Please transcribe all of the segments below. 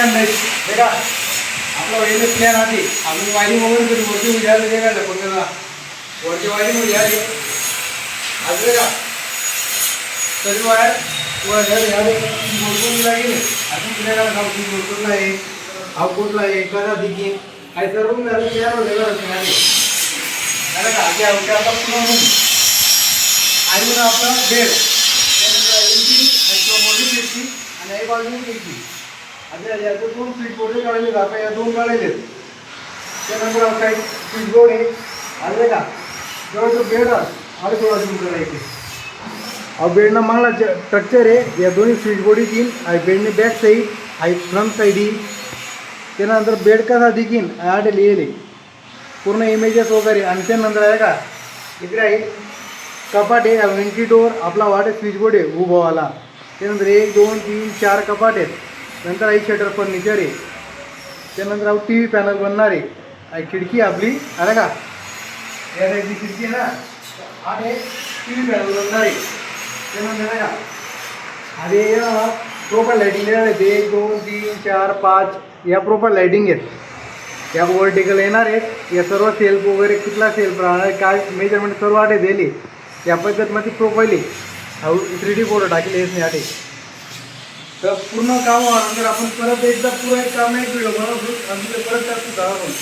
का नाही हे का आपला वहिले प्लॅन आधी आपण वायरिंग वगैरे कधी वरती उद्याला जे काय पण त्याला वरती वायरिंग मध्ये आली आज का तरी वायर मोडकून लागेल अजून तुला सांगतो मोडकूनला आहे आउटपुटला आहे कदा दिकीन काही सर्व झालं तयार होते का का आधी आवडते आता पुन्हा आई आपला बेड मोठी पेटची आणि एक बाजूने पेटची आता याचं 2 स्विच बोर्ड काढले आपण या 2 काढले त्यानंतर आपला एक स्विच बोर्ड आहे आले का जवळ तो बेड आणि थोडा झूम करायचे और बेड ना मांगला स्ट्रक्चर है या दोन्ही स्विच बोर्ड येतील आणि बेडने बॅक साईड आणि फ्रंट साईड येईल त्यानंतर बेड कसा दिकीन आठ लिहिले पूर्ण इमेजेस वगैरे आणि त्यानंतर आहे का इकडे आहे कपाट आहे व्हेंटिलेटर आपला वाटे स्विच बोर्ड आहे उभावाला त्यानंतर 1 2 3 4 कपाट आहेत नंतर आहे शटर फर्निचर आहे त्यानंतर आपण टी व्ही पॅनल बनणार आहे खिडकी आपली अरे का या साईडची खिडकी आहे ना आणि टी व्ही पॅनल बनणार आहे त्यानंतर आहे का अरे प्रॉपर लाईटिंग येणार आहे 1 2 3 4 5 या प्रॉपर लाईटिंग आहेत या वर्टिकल येणार आहेत या सर्व सेल्फ वगैरे कुठला सेल्फ राहणार काय मेजरमेंट सर्व आठे दिली या पद्धतीमध्ये प्रोफाईल 3D फोटो टाकले येत नाही आठे तर पूर्ण काम नंतर आपण परत एकदा पुरा एक काम एक व्हिडिओ बनवतो आणि परत टाकतो आपण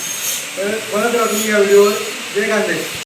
तर बनत राहतो या व्हिडिओवर जय गांधी.